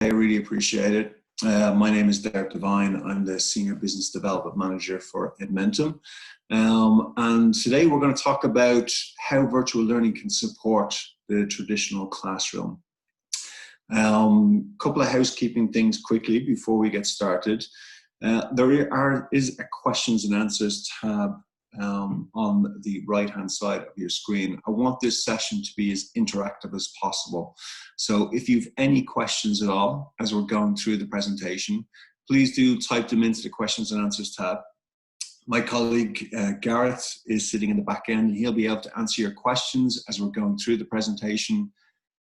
I really appreciate it. My name is Derek Devine. I'm the Senior Business Development Manager for Edmentum. And today we're going to talk about how virtual learning can support the traditional classroom. Couple of housekeeping things quickly before we get started. There is a questions and answers tab on the right-hand side of your screen. I want this session to be as interactive as possible. So if you've any questions at all as we're going through the presentation, please do type them into the questions and answers tab. My colleague Gareth is sitting in the back end. He'll be able to answer your questions as we're going through the presentation.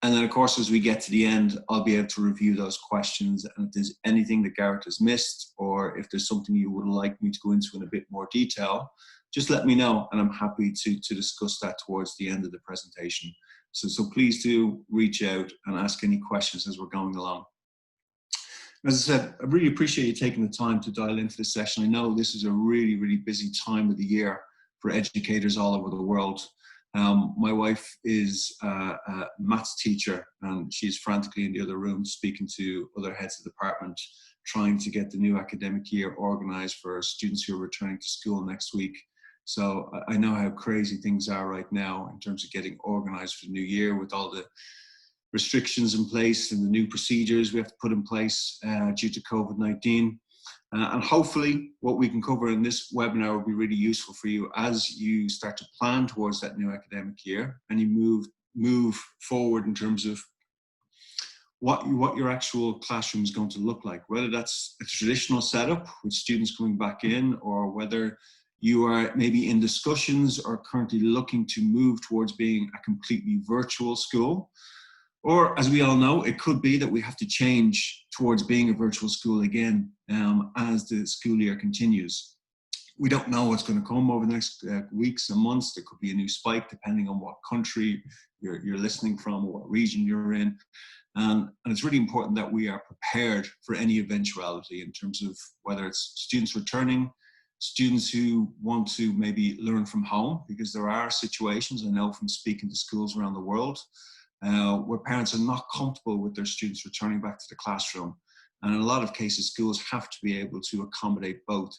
And then, of course, as we get to the end, I'll be able to review those questions. And if there's anything that Gareth has missed, or if there's something you would like me to go into in a bit more detail, just let me know, and I'm happy to discuss that towards the end of the presentation. So please do reach out and ask any questions as we're going along. As I said, I really appreciate you taking the time to dial into this session. I know this is a really, really busy time of the year for educators all over the world. My wife is a maths teacher, and she's frantically in the other room speaking to other heads of department, trying to get the new academic year organized for students who are returning to school next week. So I know how crazy things are right now in terms of getting organized for the new year, with all the restrictions in place and the new procedures we have to put in place due to COVID-19. And hopefully what we can cover in this webinar will be really useful for you as you start to plan towards that new academic year, and you move forward in terms of what your actual classroom is going to look like, whether that's a traditional setup with students coming back in, or whether you are maybe in discussions or currently looking to move towards being a completely virtual school. Or, as we all know, it could be that we have to change towards being a virtual school again as the school year continues. We don't know what's going to come over the next weeks and months. There could be a new spike depending on what country you're listening from or what region you're in. And it's really important that we are prepared for any eventuality in terms of whether it's students returning, students who want to maybe learn from home, because there are situations, I know from speaking to schools around the world, where parents are not comfortable with their students returning back to the classroom. And in a lot of cases, schools have to be able to accommodate both.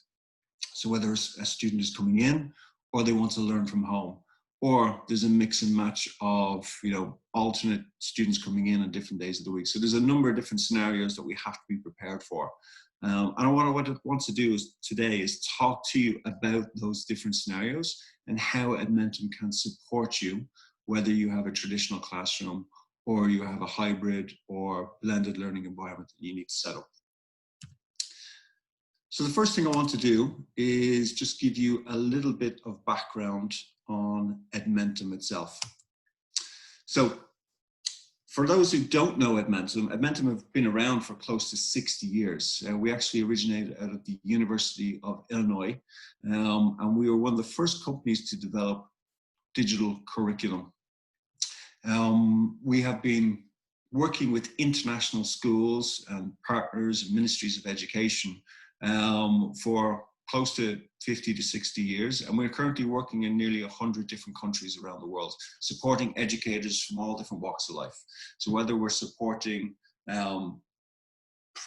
So whether a student is coming in or they want to learn from home, or there's a mix and match of, alternate students coming in on different days of the week. So there's a number of different scenarios that we have to be prepared for. And what I want to do today is talk to you about those different scenarios and how Edmentum can support you, whether you have a traditional classroom or you have a hybrid or blended learning environment that you need to set up. So the first thing I want to do is just give you a little bit of background on Edmentum itself. So for those who don't know Edmentum have been around for close to 60 years. We actually originated out of the University of Illinois, and we were one of the first companies to develop digital curriculum. We have been working with international schools and partners and ministries of education for close to 50 to 60 years, and we're currently working in nearly 100 different countries around the world, supporting educators from all different walks of life. So whether we're supporting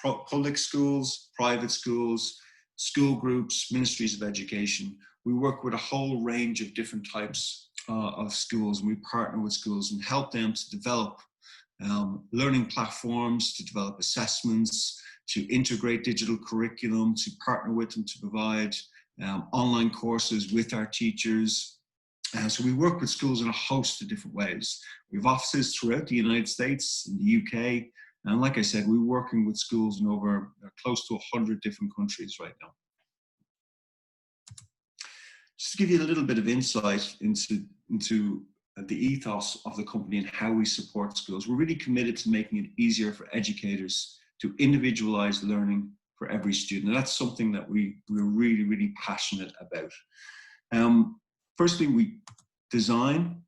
public schools, private schools, school groups, ministries of education, we work with a whole range of different types of schools, and we partner with schools and help them to develop learning platforms, to develop assessments, to integrate digital curriculum, to partner with them to provide online courses with our teachers. So we work with schools in a host of different ways. We have offices throughout the United States, in the UK, and like I said, we're working with schools in over close to 100 different countries right now. Just to give you a little bit of insight into the ethos of the company and how we support schools, we're really committed to making it easier for educators to individualize learning for every student. And that's something that we're really, really passionate about. Firstly, we design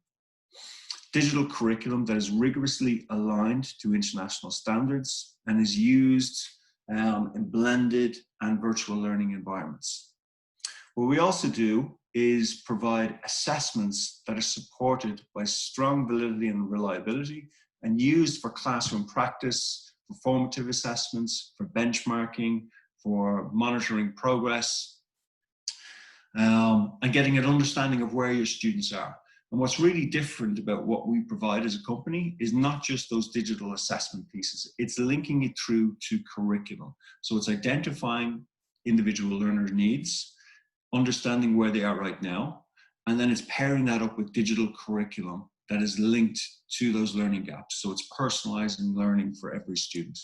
digital curriculum that is rigorously aligned to international standards and is used in blended and virtual learning environments. What we also do is provide assessments that are supported by strong validity and reliability and used for classroom practice, for formative assessments, for benchmarking, for monitoring progress, and getting an understanding of where your students are. And what's really different about what we provide as a company is not just those digital assessment pieces, it's linking it through to curriculum. So it's identifying individual learner needs, understanding where they are right now, and then it's pairing that up with digital curriculum that is linked to those learning gaps. So it's personalizing learning for every student.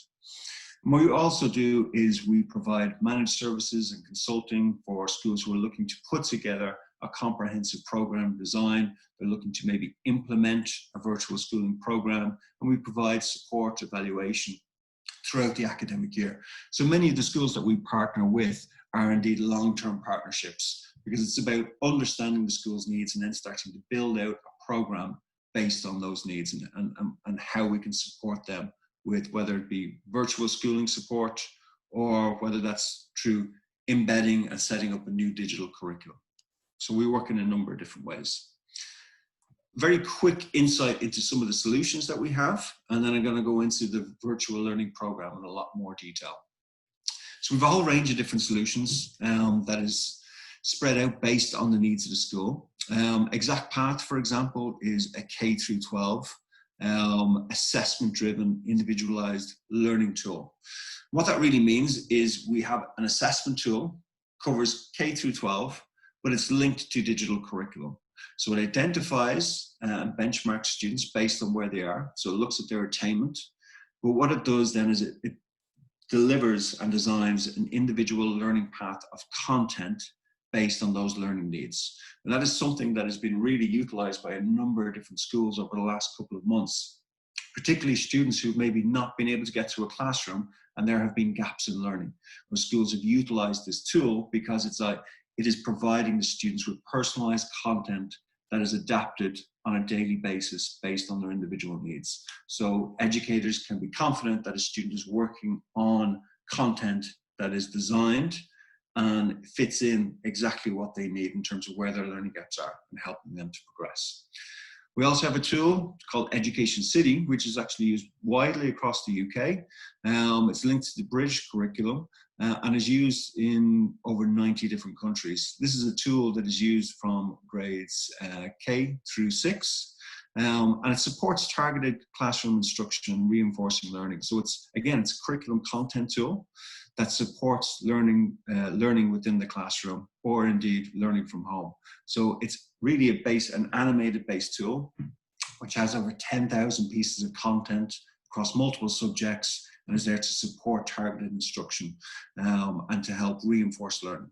And what we also do is we provide managed services and consulting for schools who are looking to put together a comprehensive program design. They're looking to maybe implement a virtual schooling program, and we provide support evaluation throughout the academic year. So many of the schools that we partner with are indeed long-term partnerships, because it's about understanding the school's needs and then starting to build out a program based on those needs and how we can support them with, whether it be virtual schooling support or whether that's through embedding and setting up a new digital curriculum. So we work in a number of different ways. Very quick insight into some of the solutions that we have, and then I'm going to go into the virtual learning program in a lot more detail. So we have a whole range of different solutions that is spread out based on the needs of the school. Exact Path, for example, is a K through 12 assessment-driven, individualized learning tool. What that really means is we have an assessment tool, covers K through 12, but it's linked to digital curriculum. So it identifies and benchmarks students based on where they are. So it looks at their attainment. But what it does then is it delivers and designs an individual learning path of content based on those learning needs. And that is something that has been really utilized by a number of different schools over the last couple of months, particularly students who've maybe not been able to get to a classroom and there have been gaps in learning. Where schools have utilized this tool because it is providing the students with personalized content that is adapted on a daily basis based on their individual needs. So educators can be confident that a student is working on content that is designed and fits in exactly what they need in terms of where their learning gaps are and helping them to progress. We also have a tool called Education City, which is actually used widely across the UK. It's linked to the British curriculum and is used in over 90 different countries. This is a tool that is used from grades K through 6. And it supports targeted classroom instruction and reinforcing learning. So it's a curriculum content tool that supports learning within the classroom or indeed learning from home. So it's really an animated based tool, which has over 10,000 pieces of content across multiple subjects and is there to support targeted instruction and to help reinforce learning.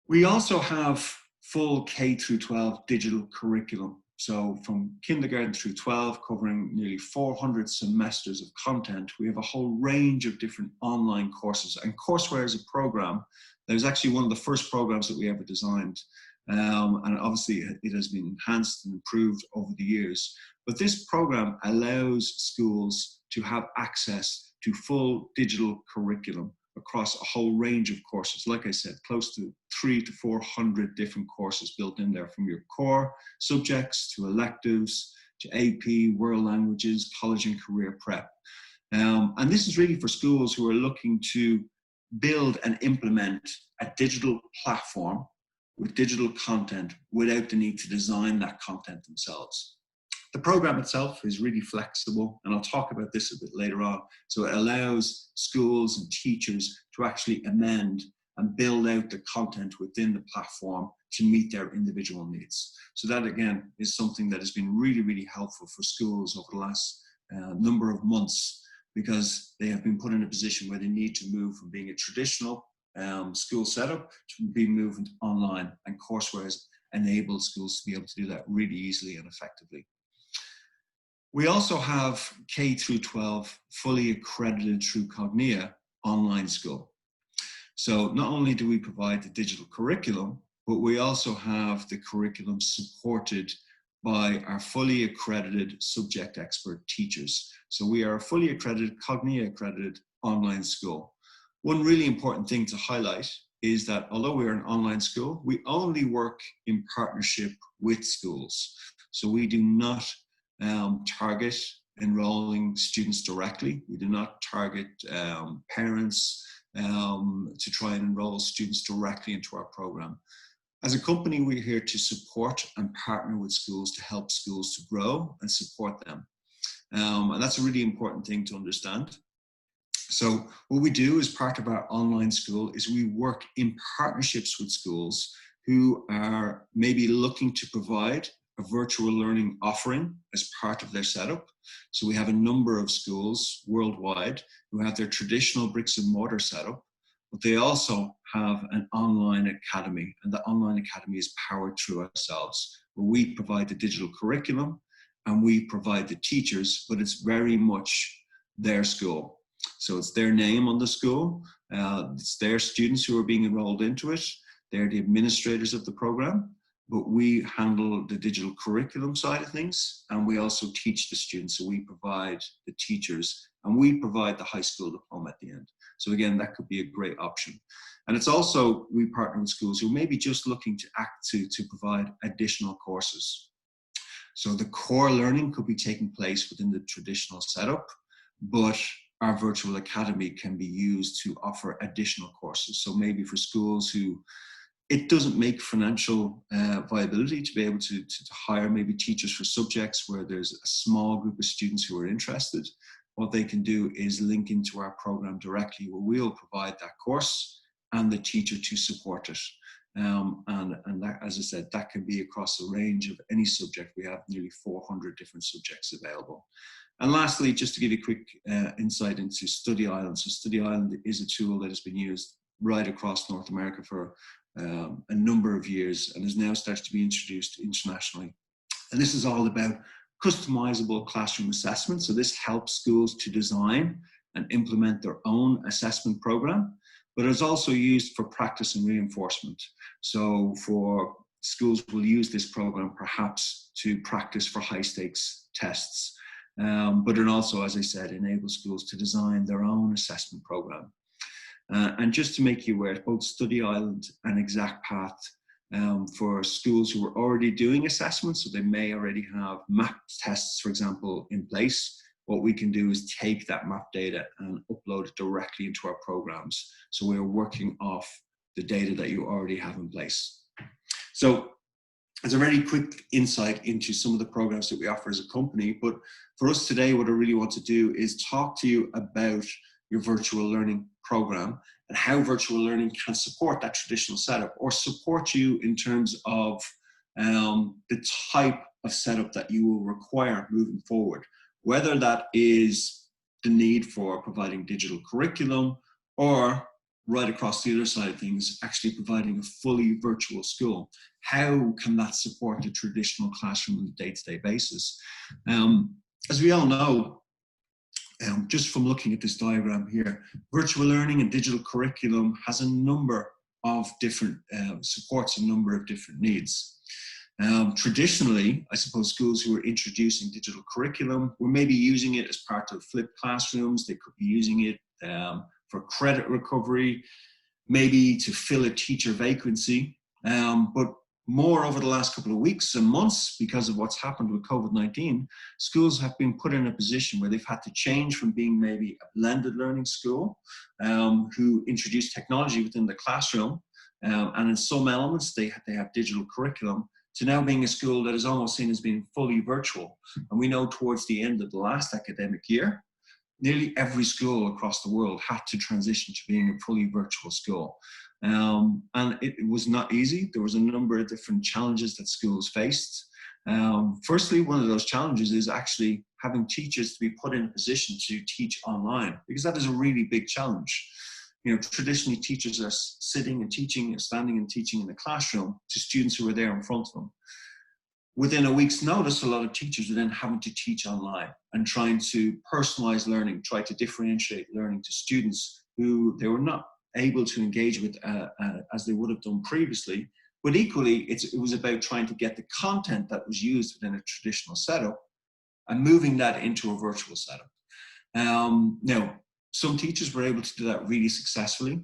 We also have full K through 12 digital curriculum. So from kindergarten through 12, covering nearly 400 semesters of content, we have a whole range of different online courses. And Courseware is a program that was actually one of the first programs that we ever designed. And obviously it has been enhanced and improved over the years. But this program allows schools to have access to full digital curriculum across a whole range of courses. Like I said, close to 300 to 400 different courses built in there, from your core subjects to electives, to AP, world languages, college and career prep. And this is really for schools who are looking to build and implement a digital platform with digital content without the need to design that content themselves. The program itself is really flexible, and I'll talk about this a bit later on. So it allows schools and teachers to actually amend and build out the content within the platform to meet their individual needs. So that, again, is something that has been really, really helpful for schools over the last number of months, because they have been put in a position where they need to move from being a traditional school setup to being moved online, and Courseware has enabled schools to be able to do that really easily and effectively. We also have K through 12 fully accredited through Cognia online school. So not only do we provide the digital curriculum, but we also have the curriculum supported by our fully accredited subject expert teachers. So we are a fully accredited, Cognia accredited online school. One really important thing to highlight is that although we are an online school, we only work in partnership with schools. So we do not target enrolling students directly. We do not target parents to try and enroll students directly into our program. As a company, we're here to support and partner with schools to help schools to grow and support them. And that's a really important thing to understand. So what we do as part of our online school is we work in partnerships with schools who are maybe looking to provide a virtual learning offering as part of their setup. So we have a number of schools worldwide who have their traditional bricks and mortar setup, but they also have an online academy, and the online academy is powered through ourselves, where we provide the digital curriculum and we provide the teachers, but it's very much their school. So it's their name on the school, it's their students who are being enrolled into it, they're the administrators of the program, but we handle the digital curriculum side of things, and we also teach the students. So we provide the teachers, and we provide the high school diploma at the end. So again, that could be a great option. And it's also, we partner with schools who may be just looking to provide additional courses. So the core learning could be taking place within the traditional setup, but our virtual academy can be used to offer additional courses. So maybe for schools who it doesn't make financial viability to be able to hire maybe teachers for subjects where there's a small group of students who are interested, what they can do is link into our program directly, where we'll provide that course and the teacher to support it. And that, as I said, that can be across a range of any subject. We have nearly 400 different subjects available. And lastly, just to give you a quick insight into Study Island. So Study Island is a tool that has been used right across North America for a number of years and is now started to be introduced internationally. And this is all about customizable classroom assessment. So this helps schools to design and implement their own assessment program, but it's also used for practice and reinforcement. So for schools will use this program perhaps to practice for high stakes tests, but it also, as I said, enables schools to design their own assessment program. And just to make you aware, both Study Island and Exact Path for schools who are already doing assessments, so they may already have map tests, for example, in place. What we can do is take that map data and upload it directly into our programs. So we're working off the data that you already have in place. So it's a very quick insight into some of the programs that we offer as a company. But for us today, what I really want to do is talk to you about your virtual learning program and how virtual learning can support that traditional setup or support you in terms of the type of setup that you will require moving forward, whether that is the need for providing digital curriculum or right across the other side of things, actually providing a fully virtual school. How can that support the traditional classroom on a day-to-day basis? As we all know, just from looking at this diagram here, virtual learning and digital curriculum has a number of different supports a number of different needs. Traditionally, I suppose schools who are introducing digital curriculum were maybe using it as part of flipped classrooms. They could be using it for credit recovery, maybe to fill a teacher vacancy. But more over the last couple of weeks and months, because of what's happened with COVID-19, schools have been put in a position where they've had to change from being maybe a blended learning school who introduced technology within the classroom, and in some elements they have digital curriculum, to now being a school that is almost seen as being fully virtual. And we know towards the end of the last academic year, nearly every school across the world had to transition to being a fully virtual school. And it was not easy. There was a number of different challenges that schools faced. Firstly, one of those challenges is actually having teachers to be put in a position to teach online, because that is a really big challenge. You know, traditionally teachers are sitting and teaching, standing and teaching in the classroom to students who are there in front of them. Within a week's notice, a lot of teachers are then having to teach online and trying to personalize learning, try to differentiate learning to students who they were not able to engage with as they would have done previously. But equally, it was about trying to get the content that was used within a traditional setup and moving that into a virtual setup. Now, some teachers were able to do that really successfully.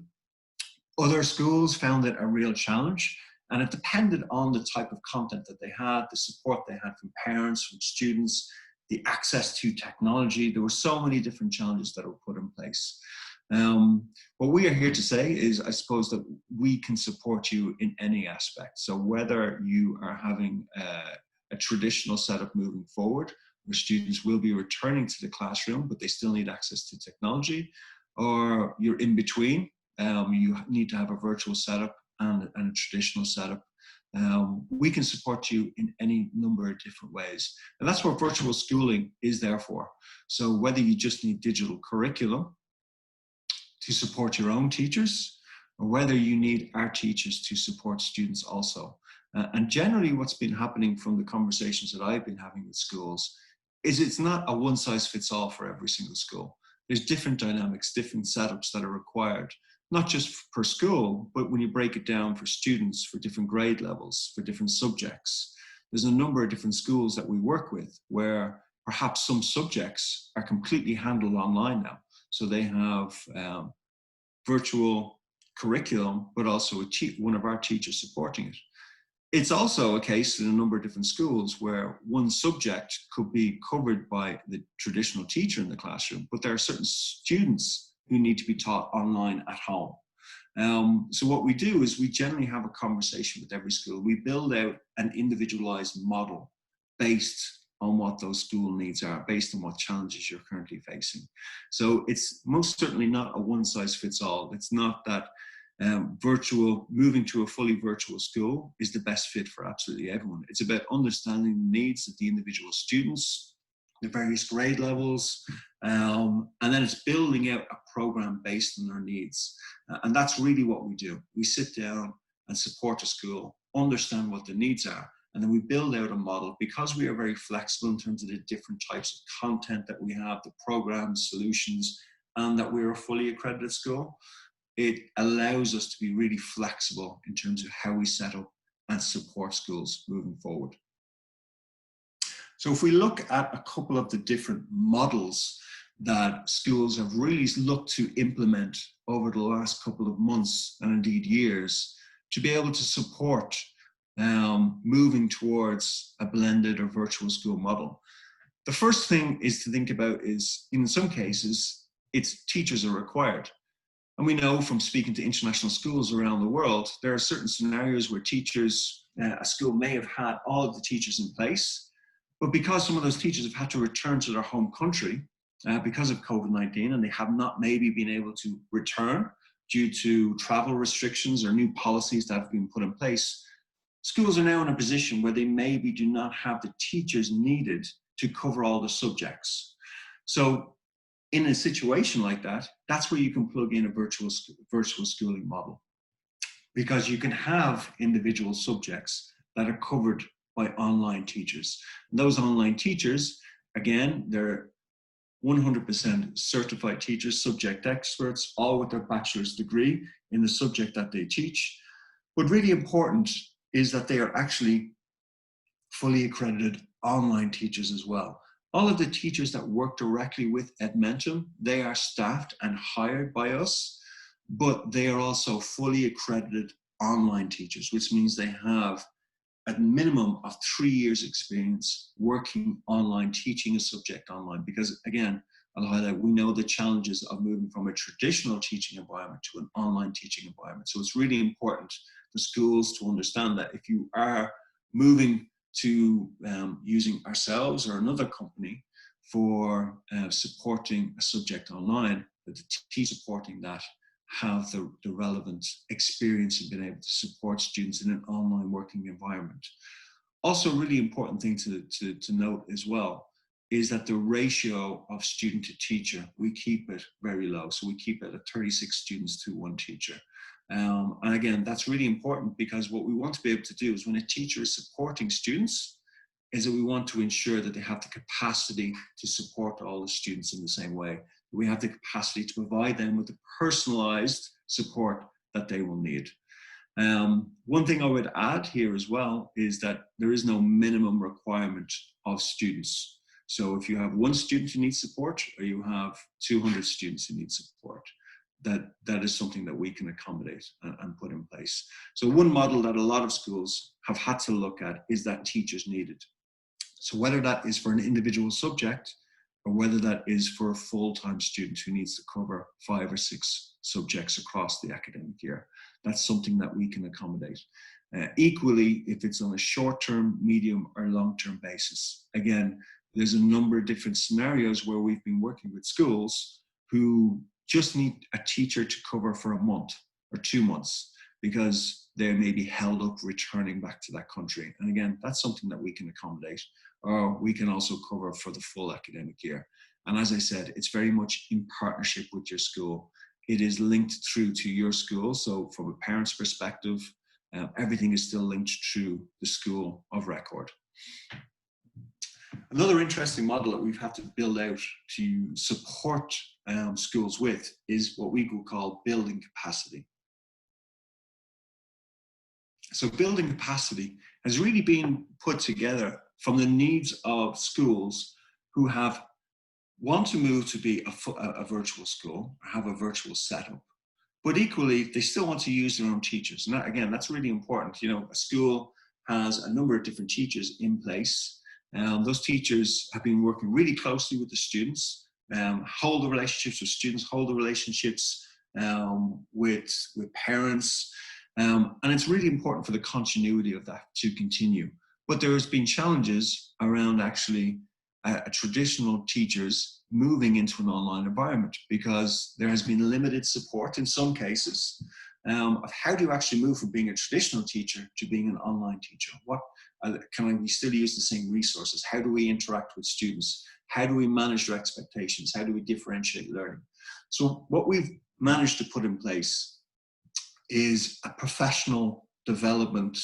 Other schools found it a real challenge, and it depended on the type of content that they had, the support they had from parents, from students, the access to technology. There were so many different challenges that were put in place. What we are here to say is, I suppose, that we can support you in any aspect. So whether you are having a traditional setup moving forward, where students will be returning to the classroom, but they still need access to technology, or you're in between, you need to have a virtual setup and a traditional setup, we can support you in any number of different ways. And that's what virtual schooling is there for. So whether you just need digital curriculum to support your own teachers, or whether you need our teachers to support students also. And generally what's been happening from the conversations that I've been having with schools is it's not a one-size-fits-all for every single school. There's different dynamics, different setups that are required, not just per school, but when you break it down for students, for different grade levels, for different subjects. There's a number of different schools that we work with where perhaps some subjects are completely handled online now. So they have virtual curriculum, but also one of our teachers supporting it. It's also a case in a number of different schools where one subject could be covered by the traditional teacher in the classroom, but there are certain students who need to be taught online at home. So what we do is we generally have a conversation with every school. We build out an individualized model based on what those school needs are, based on what challenges you're currently facing. So it's most certainly not a one-size-fits-all. It's not that moving to a fully virtual school is the best fit for absolutely everyone. It's about understanding the needs of the individual students, the various grade levels, and then it's building out a program based on their needs. And that's really what we do. We sit down and support a school, understand what the needs are, and then we build out a model. Because we are very flexible in terms of the different types of content that we have, the programs, solutions, and that we're a fully accredited school, it allows us to be really flexible in terms of how we set up and support schools moving forward. So if we look at a couple of the different models that schools have really looked to implement over the last couple of months and indeed years to be able to support moving towards a blended or virtual school model. The first thing is to think about is, in some cases, it's teachers are required. And we know from speaking to international schools around the world, there are certain scenarios where teachers, a school may have had all of the teachers in place, but because some of those teachers have had to return to their home country because of COVID-19, and they have not maybe been able to return due to travel restrictions or new policies that have been put in place, schools are now in a position where they maybe do not have the teachers needed to cover all the subjects. So in a situation like that, that's where you can plug in a virtual schooling model, because you can have individual subjects that are covered by online teachers. And those online teachers, again, they're 100% certified teachers, subject experts, all with their bachelor's degree in the subject that they teach. But really important is that they are actually fully accredited online teachers as well. All of the teachers that work directly with Edmentum, they are staffed and hired by us, but they are also fully accredited online teachers, which means they have a minimum of 3 years experience working online, teaching a subject online. Because again, I'll highlight, we know the challenges of moving from a traditional teaching environment to an online teaching environment. So it's really important for schools to understand that if you are moving to using ourselves or another company for supporting a subject online, that the teachers supporting that have the relevant experience in being able to support students in an online working environment. Also, a really important thing to note as well is that the ratio of student to teacher, we keep it very low. So we keep it at 36 students to 1 teacher. And again, that's really important, because what we want to be able to do is when a teacher is supporting students, is that we want to ensure that they have the capacity to support all the students in the same way. We have the capacity to provide them with the personalized support that they will need. One thing I would add here as well is that there is no minimum requirement of students. So if you have 1 student who needs support, or you have 200 students who need support, that is something that we can accommodate and put in place. So one model that a lot of schools have had to look at is that teachers needed. So whether that is for an individual subject or whether that is for a full-time student who needs to cover 5 or 6 subjects across the academic year, that's something that we can accommodate. Equally, if it's on a short-term, medium or long-term basis, again, there's a number of different scenarios where we've been working with schools who just need a teacher to cover for a month or 2 months because they may be held up returning back to that country. And again, that's something that we can accommodate, or we can also cover for the full academic year. And as I said, it's very much in partnership with your school. It is linked through to your school. So from a parent's perspective, everything is still linked through the school of record. Another interesting model that we've had to build out to support schools with is what we could call building capacity. So building capacity has really been put together from the needs of schools who want to move to be a virtual school, or have a virtual setup, but equally they still want to use their own teachers. And that, again, that's really important. You know, a school has a number of different teachers in place. Those teachers have been working really closely with the students, hold the relationships with students, hold the relationships with parents. And it's really important for the continuity of that to continue. But there has been challenges around actually traditional teachers moving into an online environment, because there has been limited support in some cases of how do you actually move from being a traditional teacher to being an online teacher. What can we still use the same resources? How do we interact with students? How do we manage their expectations? How do we differentiate learning? So what we've managed to put in place is a professional development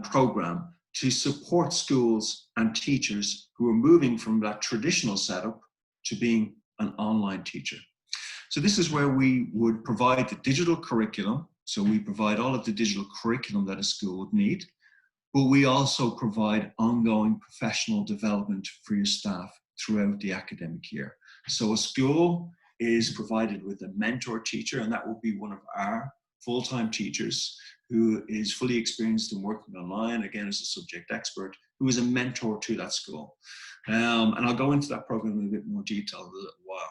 program to support schools and teachers who are moving from that traditional setup to being an online teacher. So this is where we would provide the digital curriculum. So we provide all of the digital curriculum that a school would need, but we also provide ongoing professional development for your staff throughout the academic year. So a school is provided with a mentor teacher, and that will be one of our full-time teachers who is fully experienced in working online, again as a subject expert, who is a mentor to that school. And I'll go into that program in a bit more detail in a little while.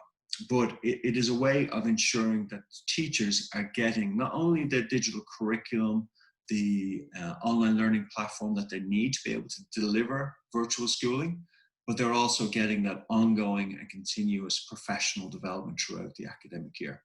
But it is a way of ensuring that teachers are getting not only the digital curriculum, the online learning platform that they need to be able to deliver virtual schooling, but they're also getting that ongoing and continuous professional development throughout the academic year.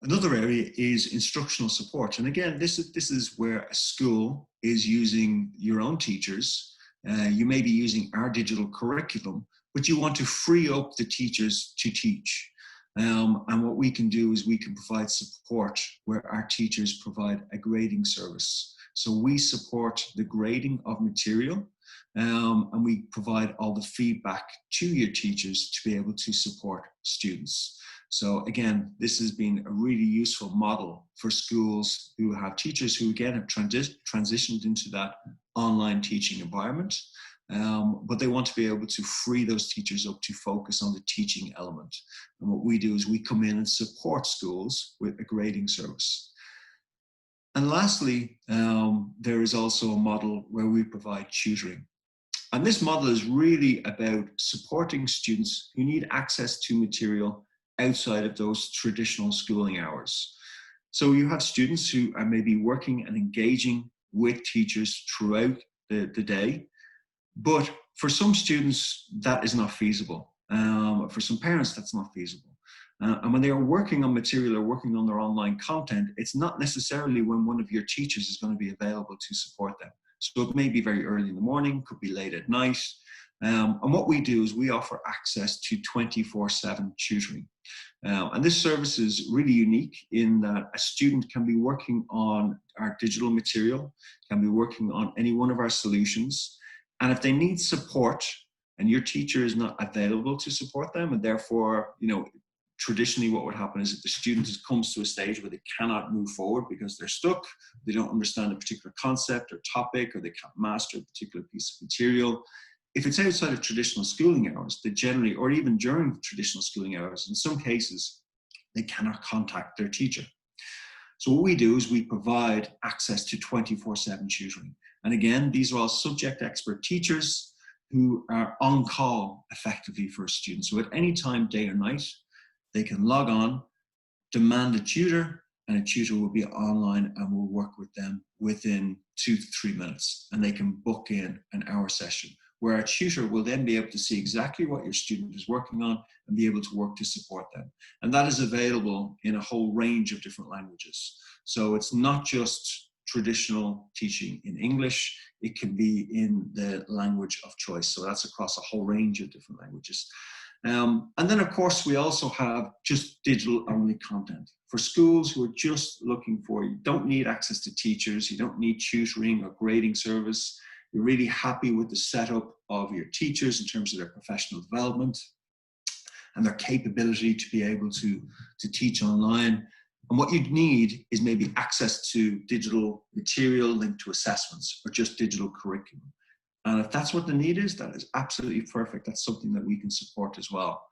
Another area is instructional support. And again, this is where a school is using your own teachers. You may be using our digital curriculum, but you want to free up the teachers to teach. And what we can do is we can provide support where our teachers provide a grading service. So we support the grading of material, and we provide all the feedback to your teachers to be able to support students. So again, this has been a really useful model for schools who have teachers who again have transitioned into that online teaching environment, but they want to be able to free those teachers up to focus on the teaching element. And what we do is we come in and support schools with a grading service. And lastly, there is also a model where we provide tutoring. And this model is really about supporting students who need access to material outside of those traditional schooling hours. So you have students who are maybe working and engaging with teachers throughout the day, but for some students that is not feasible. For some parents that's not feasible. And when they are working on material or working on their online content, it's not necessarily when one of your teachers is going to be available to support them. So it may be very early in the morning, could be late at night. And what we do is we offer access to 24/7 tutoring. And this service is really unique in that a student can be working on our digital material, can be working on any one of our solutions. And if they need support and your teacher is not available to support them, and therefore, you know, traditionally what would happen is if the student comes to a stage where they cannot move forward because they're stuck, they don't understand a particular concept or topic, or they can't master a particular piece of material. If it's outside of traditional schooling hours, they generally, or even during traditional schooling hours, in some cases, they cannot contact their teacher. So what we do is we provide access to 24/7 tutoring. And again, these are all subject expert teachers who are on call effectively for students. So at any time, day or night, they can log on, demand a tutor, and a tutor will be online and will work with them within 2 to 3 minutes. And they can book in an hour session, where a tutor will then be able to see exactly what your student is working on and be able to work to support them. And that is available in a whole range of different languages. So it's not just traditional teaching in English, it can be in the language of choice. So that's across a whole range of different languages. And then, of course, we also have just digital-only content. For schools who are just looking for, you don't need access to teachers, you don't need tutoring or grading service, you're really happy with the setup of your teachers in terms of their professional development and their capability to be able to teach online. And what you'd need is maybe access to digital material linked to assessments or just digital curriculum. And if that's what the need is, that is absolutely perfect. That's something that we can support as well.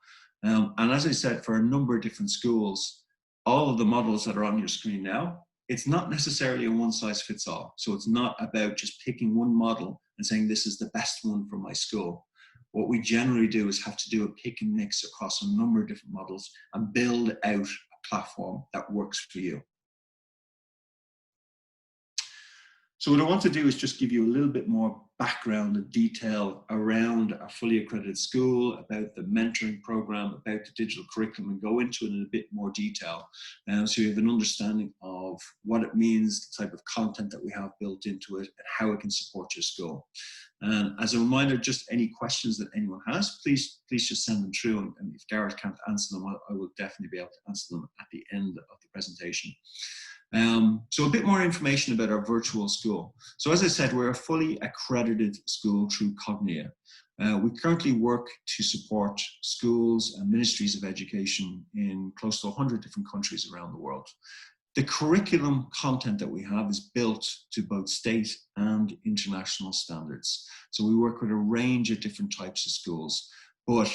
And as I said, for a number of different schools, all of the models that are on your screen now, it's not necessarily a one-size-fits-all. So it's not about just picking one model and saying this is the best one for my school. What we generally do is have to do a pick and mix across a number of different models and build out a platform that works for you. So what I want to do is just give you a little bit more background and detail around our fully accredited school, about the mentoring program, about the digital curriculum, and go into it in a bit more detail. So you have an understanding of what it means, the type of content that we have built into it, and how it can support your school. And as a reminder, just any questions that anyone has, please just send them through. And if Gareth can't answer them, I will definitely be able to answer them at the end of the presentation. So a bit more information about our virtual school. So as I said, we're a fully accredited school through Cognia. We currently work to support schools and ministries of education in close to 100 different countries around the world. The curriculum content that we have is built to both state and international standards. So we work with a range of different types of schools, but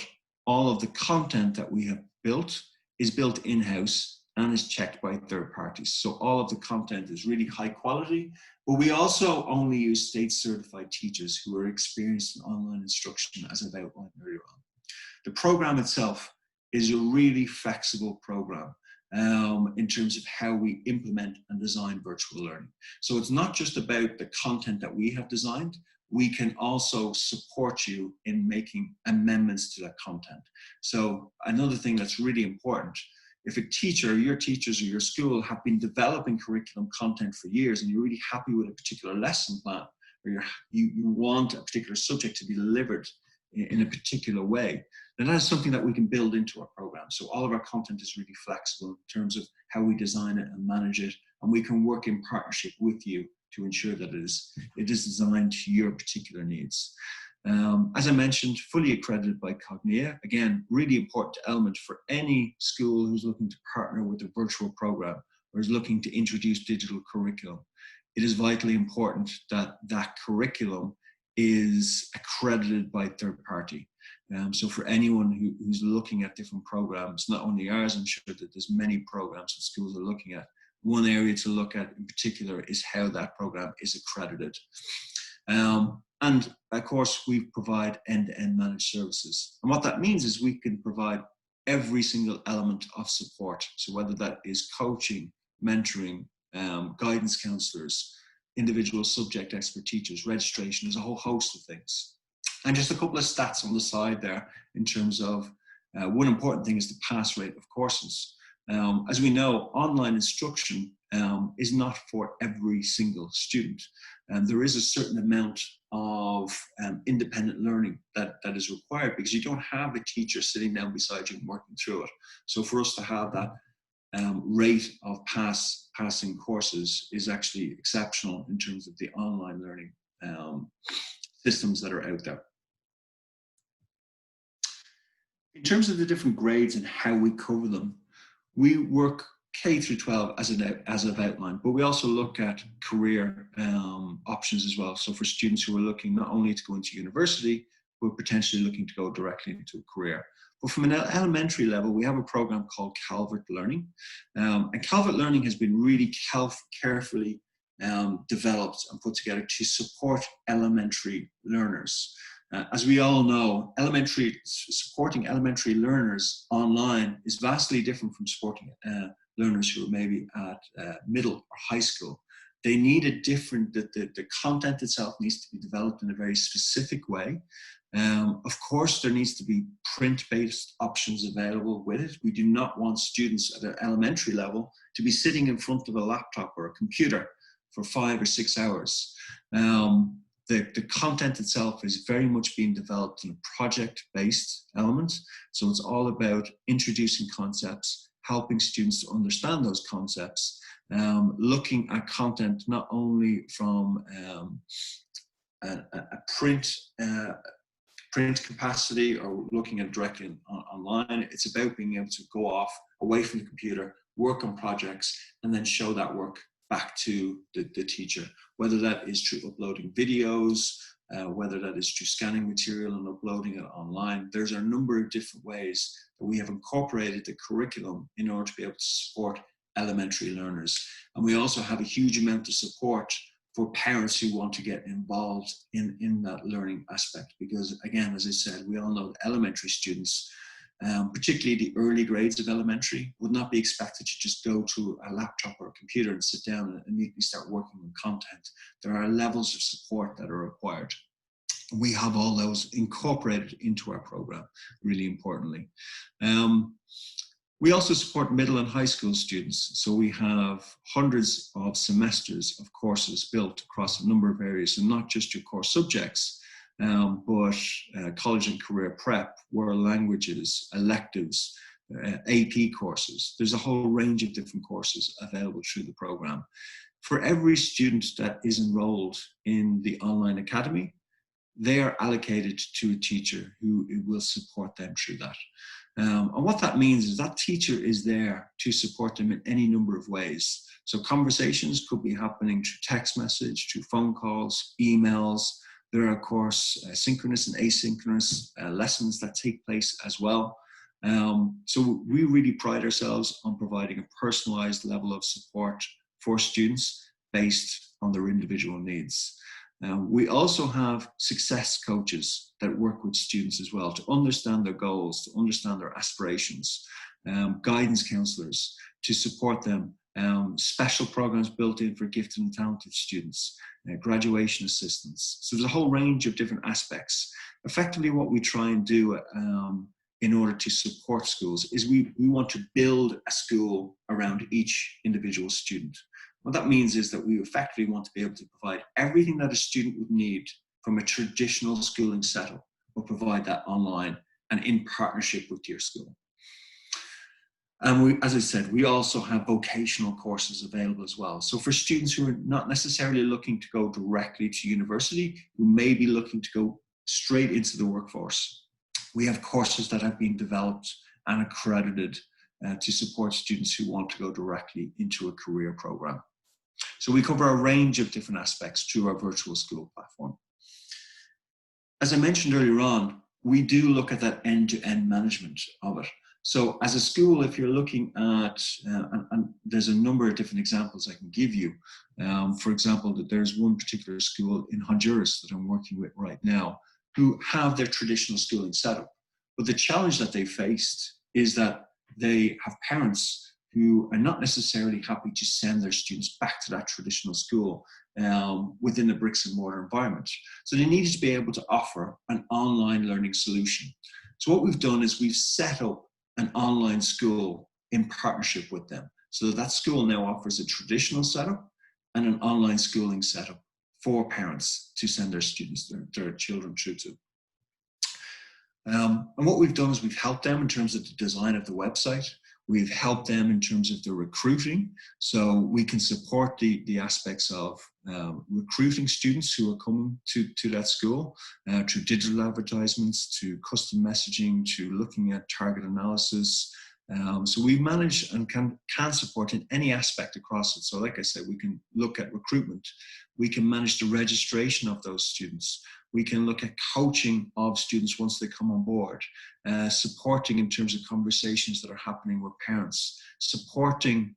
all of the content that we have built is built in-house and is checked by third parties. So all of the content is really high quality, but we also only use state certified teachers who are experienced in online instruction, as I've outlined earlier on. The program itself is a really flexible program in terms of how we implement and design virtual learning. So it's not just about the content that we have designed, we can also support you in making amendments to that content. So another thing that's really important, if a teacher, your teachers or your school have been developing curriculum content for years and you're really happy with a particular lesson plan, or you want a particular subject to be delivered in a particular way, then that is something that we can build into our program. So all of our content is really flexible in terms of how we design it and manage it, and we can work in partnership with you to ensure that it is designed to your particular needs. As I mentioned, fully accredited by Cognia. Again, really important element for any school who's looking to partner with a virtual program or is looking to introduce digital curriculum. It is vitally important that that curriculum is accredited by third party. So for anyone who's looking at different programs, not only ours, I'm sure that there's many programs that schools are looking at. One area to look at in particular is how that program is accredited. And of course, we provide end-to-end managed services. And what that means is we can provide every single element of support. So whether that is coaching, mentoring, guidance counselors, individual subject expert teachers, registration, there's a whole host of things. And just a couple of stats on the side there in terms of one important thing is the pass rate of courses. As we know, online instruction is not for every single student. There is a certain amount of independent learning that is required because you don't have a teacher sitting down beside you and working through it. So for us to have that rate of passing courses is actually exceptional in terms of the online learning systems that are out there. In terms of the different grades and how we cover them, we work K through 12 as I've outlined, but we also look at career options as well. So for students who are looking not only to go into university, but potentially looking to go directly into a career. But from an elementary level, we have a program called Calvert Learning. And Calvert Learning has been really carefully developed and put together to support elementary learners. As we all know, supporting elementary learners online is vastly different from supporting learners who are maybe at middle or high school. They need a different, the content itself needs to be developed in a very specific way. Of course, there needs to be print-based options available with it. We do not want students at an elementary level to be sitting in front of a laptop or a computer for 5 or 6 hours. The content itself is very much being developed in a project-based element. So it's all about introducing concepts, helping students to understand those concepts, looking at content not only from a print capacity or looking at it directly online. It's about being able to go off away from the computer, work on projects, and then show that work back to the teacher, whether that is through uploading videos, whether that is through scanning material and uploading it online. There's a number of different ways that we have incorporated the curriculum in order to be able to support elementary learners. And we also have a huge amount of support for parents who want to get involved in that learning aspect. Because again, as I said, we all know that elementary students, particularly the early grades of elementary, would not be expected to just go to a laptop or a computer and sit down and immediately start working on content. There are levels of support that are required. We have all those incorporated into our program, really importantly. We also support middle and high school students. So we have hundreds of semesters of courses built across a number of areas, and not just your core subjects, but college and career prep, world languages, electives, AP courses. There's a whole range of different courses available through the program. For every student that is enrolled in the online academy, they are allocated to a teacher who will support them through that. And what that means is that teacher is there to support them in any number of ways. So conversations could be happening through text message, through phone calls, emails. There are, of course, synchronous and asynchronous lessons that take place as well. So we really pride ourselves on providing a personalized level of support for students based on their individual needs. We also have success coaches that work with students as well to understand their goals, to understand their aspirations, guidance counselors to support them, special programs built in for gifted and talented students, graduation assistants. So there's a whole range of different aspects. Effectively, what we try and do in order to support schools is we want to build a school around each individual student. What that means is that we effectively want to be able to provide everything that a student would need from a traditional schooling setup, but provide that online and in partnership with your school. And as I said, we also have vocational courses available as well. So for students who are not necessarily looking to go directly to university, who may be looking to go straight into the workforce, we have courses that have been developed and accredited to support students who want to go directly into a career program. So we cover a range of different aspects through our virtual school platform. As I mentioned earlier on, we do look at that end-to-end management of it. So as a school, if you're looking at, and there's a number of different examples I can give you. For example, that there's one particular school in Honduras that I'm working with right now who have their traditional schooling set up. But the challenge that they faced is that they have parents who are not necessarily happy to send their students back to that traditional school within a bricks and mortar environment. So they needed to be able to offer an online learning solution. So what we've done is we've set up an online school in partnership with them. So that school now offers a traditional setup and an online schooling setup for parents to send their students, their children through to. And what we've done is we've helped them in terms of the design of the website. We've helped them in terms of the recruiting. So we can support the aspects of recruiting students who are coming to that school through digital advertisements, to custom messaging, to looking at target analysis. So we manage and can support in any aspect across it. So like I said, we can look at recruitment. We can manage the registration of those students. We can look at coaching of students once they come on board, supporting in terms of conversations that are happening with parents, supporting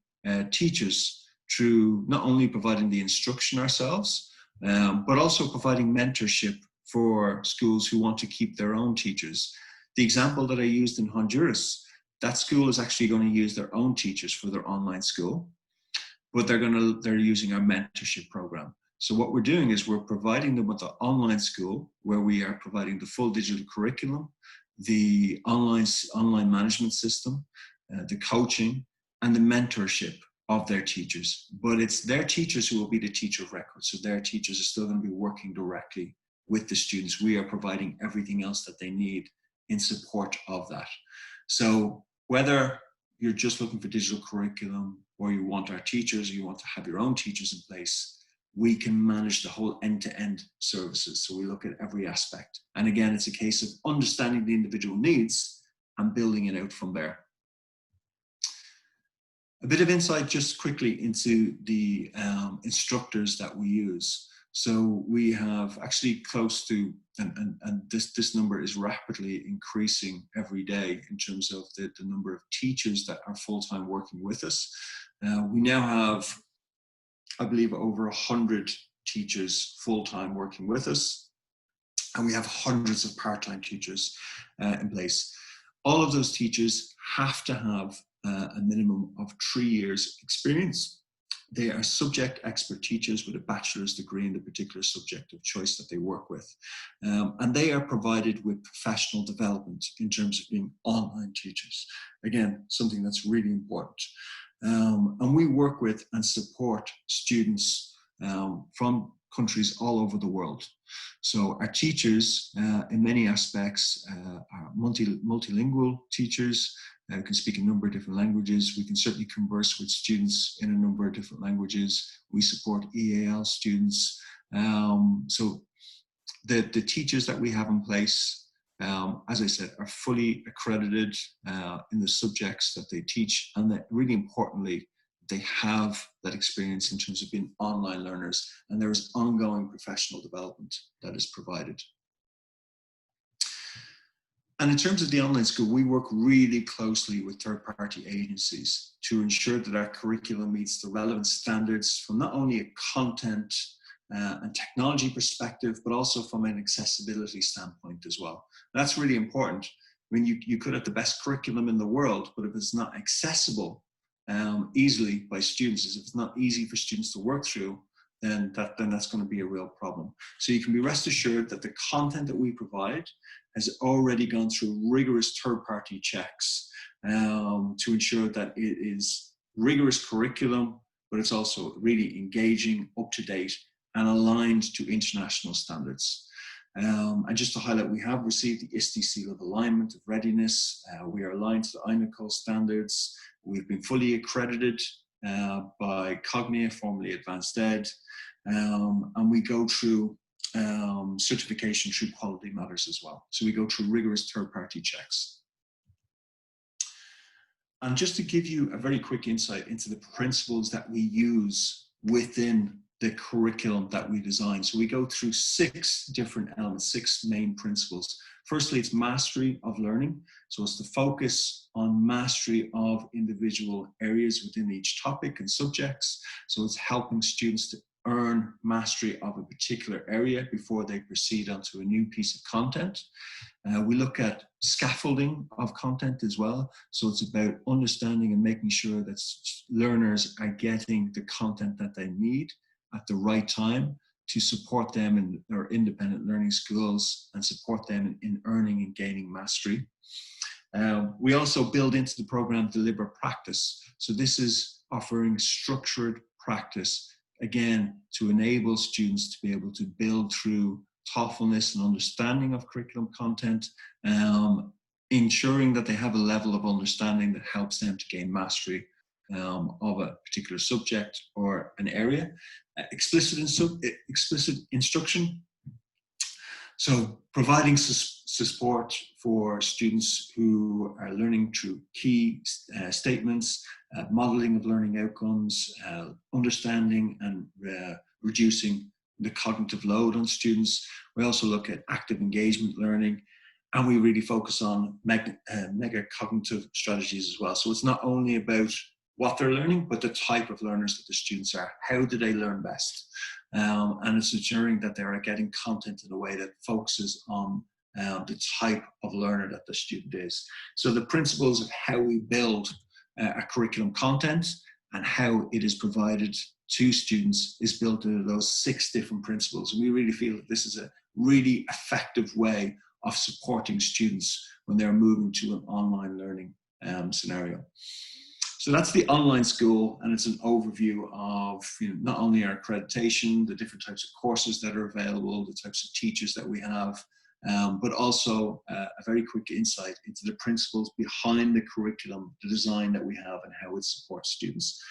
teachers through not only providing the instruction ourselves, but also providing mentorship for schools who want to keep their own teachers. The example that I used in Honduras, that school is actually going to use their own teachers for their online school, but they're using our mentorship program. So what we're doing is we're providing them with the online school where we are providing the full digital curriculum, the online management system, the coaching, and the mentorship of their teachers. But it's their teachers who will be the teacher of record. So their teachers are still going to be working directly with the students. We are providing everything else that they need in support of that. So whether you're just looking for digital curriculum, or you want our teachers, or you want to have your own teachers in place, we can manage the whole end-to-end services. So we look at every aspect. And again, it's a case of understanding the individual needs and building it out from there. A bit of insight just quickly into the instructors that we use. So we have actually close to, and this number is rapidly increasing every day in terms of the number of teachers that are full-time working with us. We now have, I believe, over 100 teachers full-time working with us, and we have hundreds of part-time teachers in place. All of those teachers have to have a minimum of 3 years experience. They are subject expert teachers with a bachelor's degree in the particular subject of choice that they work with. And they are provided with professional development in terms of being online teachers. Again, something that's really important. And we work with and support students from countries all over the world. So our teachers, in many aspects, are multilingual teachers. We can speak a number of different languages. We can certainly converse with students in a number of different languages. We support EAL students. So the teachers that we have in place, as I said, are fully accredited in the subjects that they teach, and that really importantly, they have that experience in terms of being online learners, and there is ongoing professional development that is provided. And in terms of the online school, we work really closely with third-party agencies to ensure that our curriculum meets the relevant standards from not only a content and technology perspective, but also from an accessibility standpoint as well. And that's really important. I mean, you could have the best curriculum in the world, but if it's not accessible easily by students, if it's not easy for students to work through, then that's going to be a real problem. So you can be rest assured that the content that we provide has already gone through rigorous third-party checks to ensure that it is rigorous curriculum, but it's also really engaging, up-to-date, and aligned to international standards. And just to highlight, we have received the ISTE seal of alignment of readiness. We are aligned to the INACOL standards. We've been fully accredited by Cognia, formerly Advanced Ed, and we go through certification through Quality Matters as well. So we go through rigorous third-party checks. And just to give you a very quick insight into the principles that we use within the curriculum that we design. So we go through 6 different elements, 6 main principles. Firstly, it's mastery of learning. So it's the focus on mastery of individual areas within each topic and subjects. So it's helping students to earn mastery of a particular area before they proceed onto a new piece of content. We look at scaffolding of content as well. So it's about understanding and making sure that learners are getting the content that they need at the right time to support them in their independent learning skills and support them in earning and gaining mastery. We also build into the program deliberate practice. So this is offering structured practice, again, to enable students to be able to build through thoughtfulness and understanding of curriculum content, ensuring that they have a level of understanding that helps them to gain mastery of a particular subject or an area. Explicit instruction. So providing support for students who are learning through key statements, modeling of learning outcomes, understanding and reducing the cognitive load on students. We also look at active engagement learning, and we really focus on mega cognitive strategies as well. So it's not only about what they're learning, but the type of learners that the students are. How do they learn best? And it's ensuring that they are getting content in a way that focuses on the type of learner that the student is. So the principles of how we build a curriculum content and how it is provided to students is built into those 6 different principles. And we really feel that this is a really effective way of supporting students when they're moving to an online learning scenario. So that's the online school, and it's an overview of not only our accreditation, the different types of courses that are available, the types of teachers that we have, but also a very quick insight into the principles behind the curriculum, the design that we have, and how it supports students.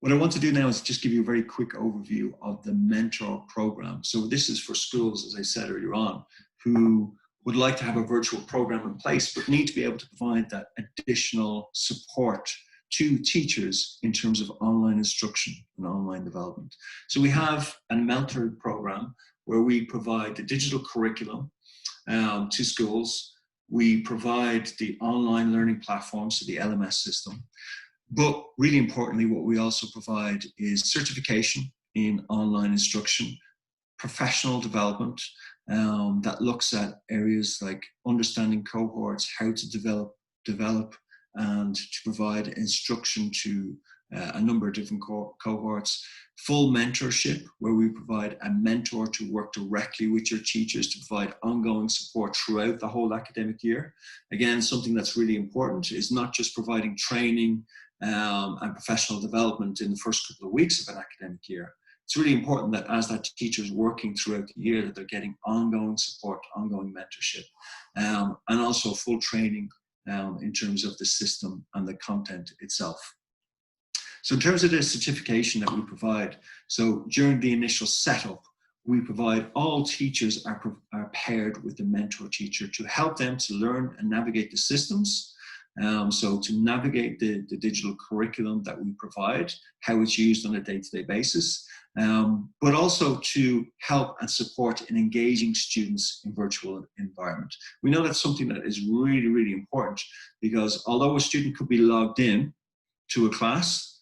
What I want to do now is just give you a very quick overview of the Mentor program. So this is for schools, as I said earlier on, who would like to have a virtual program in place, but need to be able to provide that additional support to teachers in terms of online instruction and online development. So we have a Mentor program where we provide the digital curriculum to schools. We provide the online learning platform, so the LMS system. But really importantly, what we also provide is certification in online instruction, professional development that looks at areas like understanding cohorts, how to develop and to provide instruction to a number of different cohorts. Full mentorship, where we provide a mentor to work directly with your teachers to provide ongoing support throughout the whole academic year. Again, something that's really important is not just providing training and professional development in the first couple of weeks of an academic year. It's really important that as that teacher is working throughout the year, that they're getting ongoing support, ongoing mentorship, and also full training in terms of the system and the content itself. So in terms of the certification that we provide, so during the initial setup, we provide all teachers are paired with a mentor teacher to help them to learn and navigate the systems. So to navigate the digital curriculum that we provide, how it's used on a day-to-day basis, but also to help and support in engaging students in virtual environment. We know that's something that is really, really important, because although a student could be logged in to a class,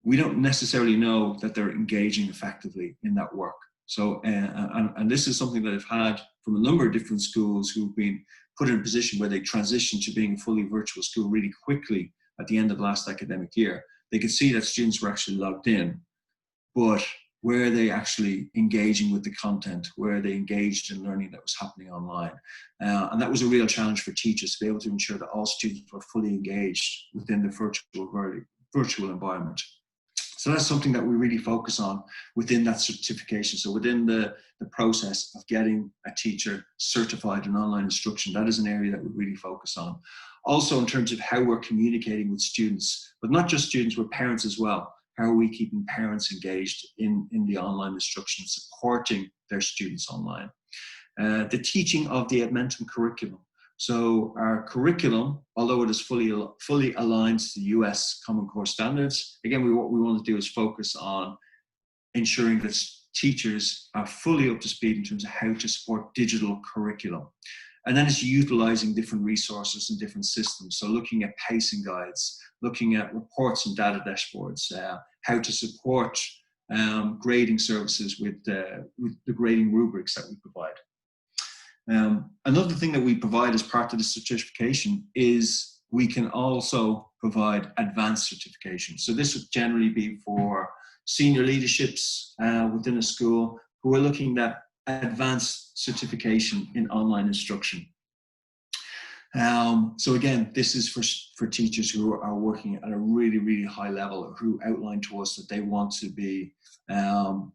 we don't necessarily know that they're engaging effectively in that work. So, and this is something that I've had from a number of different schools who've been put in a position where they transitioned to being a fully virtual school really quickly at the end of last academic year. They could see that students were actually logged in, but were they actually engaging with the content? Were they engaged in learning that was happening online? And that was a real challenge for teachers to be able to ensure that all students were fully engaged within the virtual environment. So that's something that we really focus on within that certification. So within the process of getting a teacher certified in online instruction, that is an area that we really focus on. Also in terms of how we're communicating with students, but not just students, with parents as well. How are we keeping parents engaged in the online instruction, supporting their students online? The teaching of the Edmentum curriculum. So our curriculum, although it is fully aligned to the US Common Core standards, again, what we want to do is focus on ensuring that teachers are fully up to speed in terms of how to support digital curriculum. And then it's utilizing different resources and different systems. So looking at pacing guides, looking at reports and data dashboards, how to support grading services with the grading rubrics that we provide. Another thing that we provide as part of the certification is we can also provide advanced certification. So this would generally be for senior leaderships within a school who are looking at advanced certification in online instruction. So again, this is for teachers who are working at a really, really high level, or who outline to us that they want to be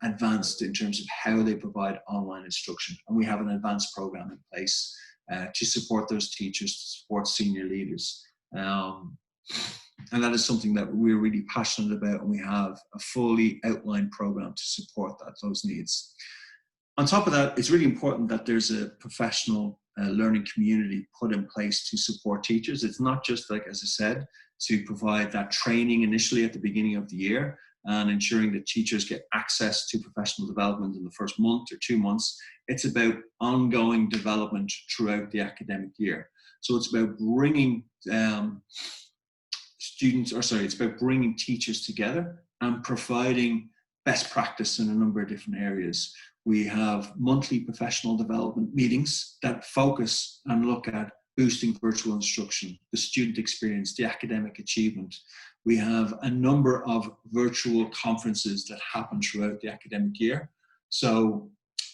advanced in terms of how they provide online instruction. And we have an advanced program in place to support those teachers, to support senior leaders. And that is something that we're really passionate about, and we have a fully outlined program to support those needs. On top of that, it's really important that there's a professional learning community put in place to support teachers. It's not just, like, as I said, to provide that training initially at the beginning of the year and ensuring that teachers get access to professional development in the first month or 2 months. It's about ongoing development throughout the academic year. So it's about bringing it's about bringing teachers together and providing best practice in a number of different areas. We have monthly professional development meetings that focus and look at boosting virtual instruction, the student experience, the academic achievement. We have a number of virtual conferences that happen throughout the academic year. So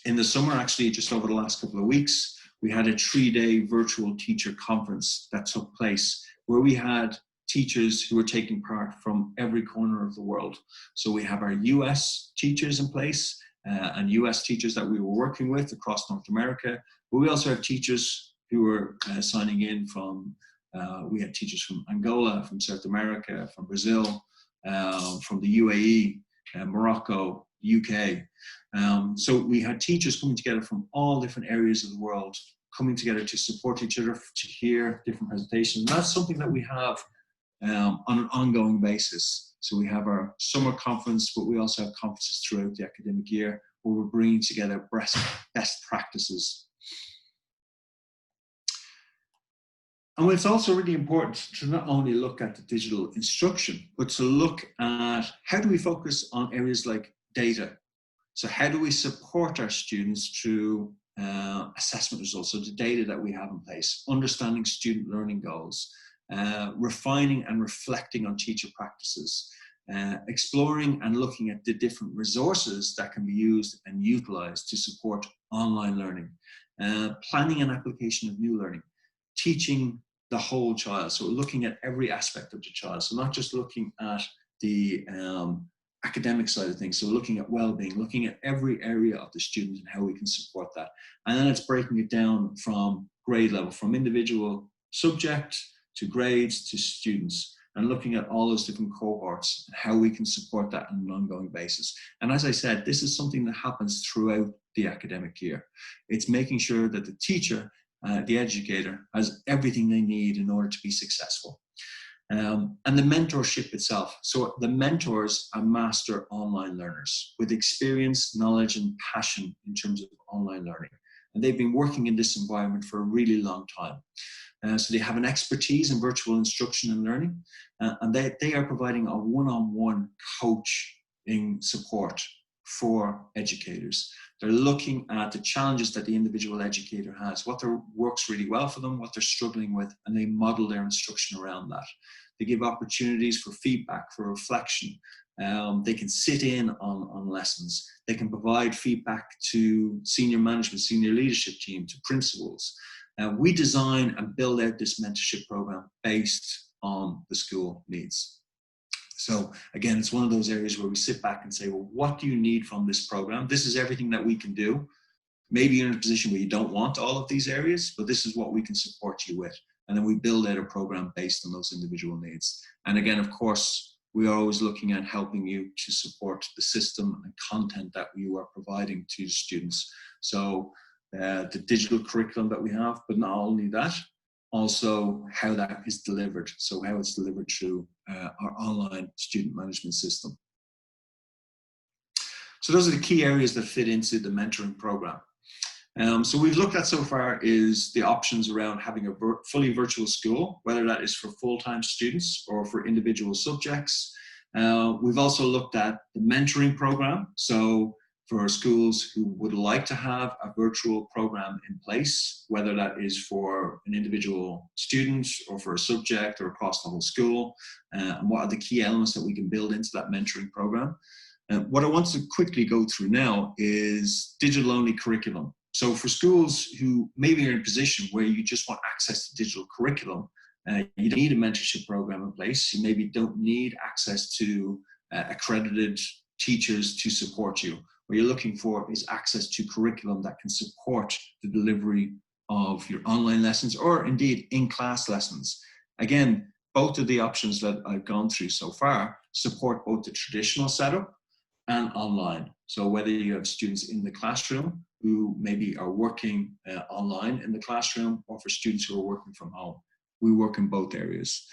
in the summer, actually, just over the last couple of weeks, we had a 3-day virtual teacher conference that took place where we had teachers who were taking part from every corner of the world. So we have our US teachers in place and US teachers that we were working with across North America, but we also have teachers who were signing in from, we had teachers from Angola, from South America, from Brazil, from the UAE, Morocco, UK. So we had teachers coming together from all different areas of the world, coming together to support each other, to hear different presentations. And that's something that we have on an ongoing basis. So we have our summer conference, but we also have conferences throughout the academic year where we're bringing together best practices. And it's also really important to not only look at the digital instruction, but to look at how do we focus on areas like data. So how do we support our students through assessment results, so the data that we have in place, understanding student learning goals, refining and reflecting on teacher practices, exploring and looking at the different resources that can be used and utilized to support online learning, planning and application of new learning, teaching the whole child. So looking at every aspect of the child. So not just looking at the academic side of things. So looking at well-being, looking at every area of the student and how we can support that. And then it's breaking it down from grade level, from individual subject to grades to students, and looking at all those different cohorts and how we can support that on an ongoing basis. And as I said, this is something that happens throughout the academic year. It's making sure that the teacher, the educator, has everything they need in order to be successful. And the mentorship itself. So the mentors are master online learners with experience, knowledge, and passion in terms of online learning. And they've been working in this environment for a really long time. So they have an expertise in virtual instruction and learning, and they are providing a one-on-one coaching support for educators. They're looking at the challenges that the individual educator has, what works really well for them, what they're struggling with, and they model their instruction around that. They give opportunities for feedback, for reflection. They can sit in on lessons. They can provide feedback to senior management, senior leadership team, to principals. We design and build out this mentorship program based on the school needs. So again, it's one of those areas where we sit back and say, well, what do you need from this program? This is everything that we can do. Maybe you're in a position where you don't want all of these areas, but this is what we can support you with. And then we build out a program based on those individual needs. And again, of course, we are always looking at helping you to support the system and content that you are providing to students. So the digital curriculum that we have, but not only that, also how that is delivered. So how it's delivered through our online student management system. So those are the key areas that fit into the mentoring program. So we've looked at so far is the options around having a fully virtual school, whether that is for full-time students or for individual subjects. We've also looked at the mentoring program. So for schools who would like to have a virtual program in place, whether that is for an individual student or for a subject or across the whole school, and what are the key elements that we can build into that mentoring program. What I want to quickly go through now is digital-only curriculum. So for schools who maybe are in a position where you just want access to digital curriculum, you don't need a mentorship program in place. You maybe don't need access to accredited teachers to support you. What you're looking for is access to curriculum that can support the delivery of your online lessons or indeed in-class lessons. Again, both of the options that I've gone through so far support both the traditional setup and online. So whether you have students in the classroom who maybe are working online in the classroom or for students who are working from home, we work in both areas.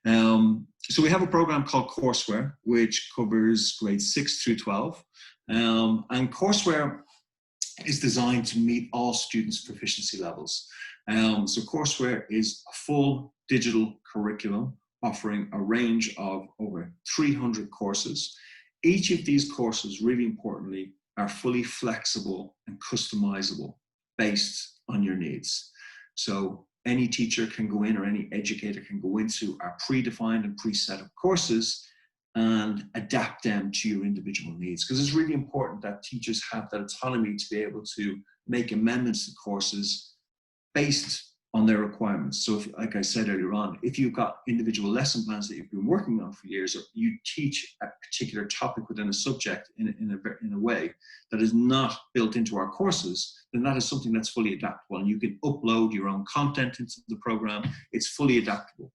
So we have a program called Courseware, which covers grades 6 through 12. And Courseware is designed to meet all students' proficiency levels. So Courseware is a full digital curriculum offering a range of over 300 courses. Each of these courses, really importantly, are fully flexible and customizable based on your needs. So any teacher can go in, or any educator can go into our predefined and pre-set up courses and adapt them to your individual needs. Because it's really important that teachers have that autonomy to be able to make amendments to courses based on their requirements. So if, like I said earlier on, if you've got individual lesson plans that you've been working on for years, or you teach a particular topic within a subject in a way that is not built into our courses, then that is something that's fully adaptable, and you can upload your own content into the program. It's fully adaptable.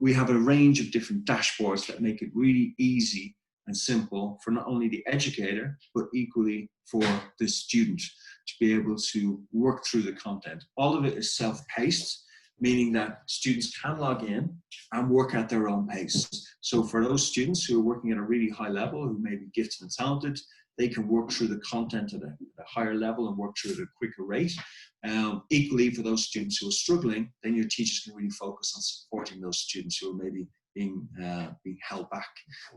We have a range of different dashboards that make it really easy and simple for not only the educator, but equally for the student to be able to work through the content. All of it is self-paced, meaning that students can log in and work at their own pace. So for those students who are working at a really high level, who may be gifted and talented, they can work through the content at a higher level and work through it at a quicker rate. Equally, for those students who are struggling, then your teachers can really focus on supporting those students who are maybe being held back,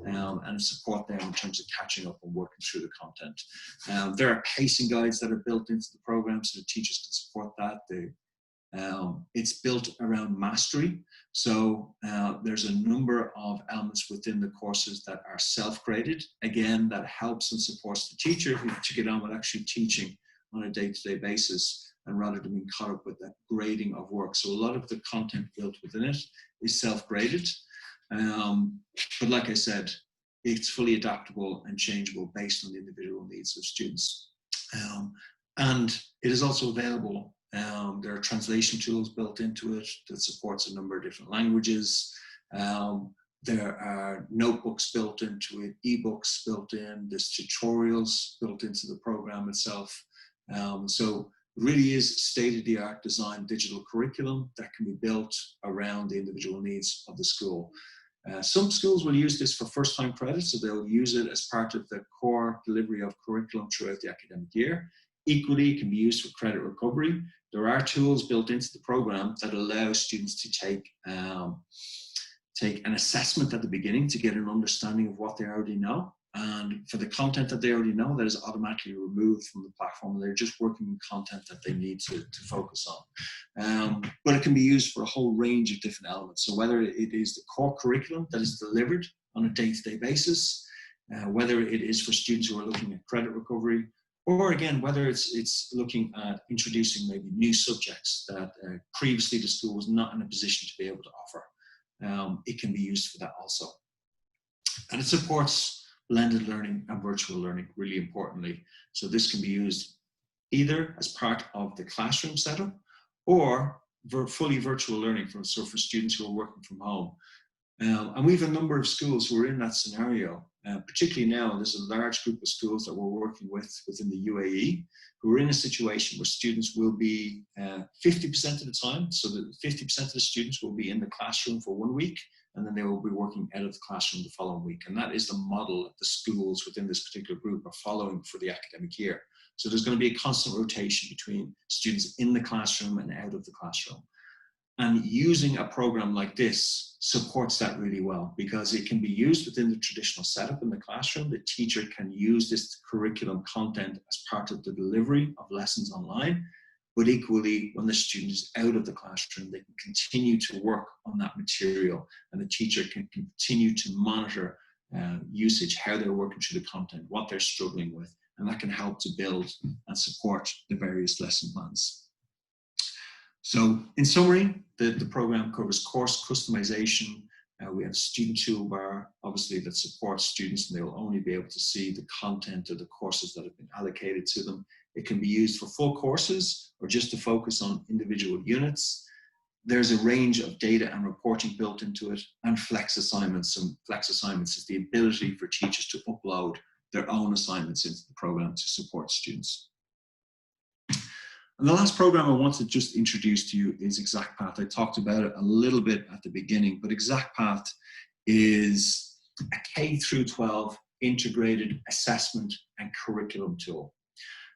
and support them in terms of catching up and working through the content. There are pacing guides that are built into the program so the teachers can support that. It's built around mastery. So there's a number of elements within the courses that are self-graded. Again, that helps and supports the teacher to get on with actually teaching on a day-to-day basis, and rather than being caught up with that grading of work. So a lot of the content built within it is self-graded. But like I said, it's fully adaptable and changeable based on the individual needs of students. And it is also available. There are translation tools built into it that supports a number of different languages. There are notebooks built into it, ebooks built in, there's tutorials built into the program itself. So it really is state-of-the-art design digital curriculum that can be built around the individual needs of the school. Some schools will use this for first-time credit, so they'll use it as part of the core delivery of curriculum throughout the academic year. Equally, it can be used for credit recovery. There are tools built into the program that allow students to take an assessment at the beginning to get an understanding of what they already know. And for the content that they already know, that is automatically removed from the platform. They're just working with content that they need to focus on. But it can be used for a whole range of different elements. So whether it is the core curriculum that is delivered on a day-to-day basis, whether it is for students who are looking at credit recovery, or again, whether it's looking at introducing maybe new subjects that previously the school was not in a position to be able to offer. It can be used for that also. And it supports blended learning and virtual learning, really importantly. So this can be used either as part of the classroom setup or fully virtual learning for students who are working from home. And we have a number of schools who are in that scenario, particularly now. There's a large group of schools that we're working with within the UAE who are in a situation where students will be 50% of the time, so that 50% of the students will be in the classroom for 1 week, and then they will be working out of the classroom the following week. And that is the model that the schools within this particular group are following for the academic year. So there's going to be a constant rotation between students in the classroom and out of the classroom. And using a program like this supports that really well, because it can be used within the traditional setup in the classroom. The teacher can use this curriculum content as part of the delivery of lessons online. But equally, when the student is out of the classroom, they can continue to work on that material, and the teacher can continue to monitor usage, how they're working through the content, what they're struggling with, and that can help to build and support the various lesson plans. So in summary, the program covers course customization. We have a student toolbar, obviously, that supports students, and they will only be able to see the content of the courses that have been allocated to them. It can be used for full courses or just to focus on individual units. There's a range of data and reporting built into it, and flex assignments. And flex assignments is the ability for teachers to upload their own assignments into the program to support students. And the last program I want to just introduce to you is ExactPath. I talked about it a little bit at the beginning, but ExactPath is a K-12 integrated assessment and curriculum tool.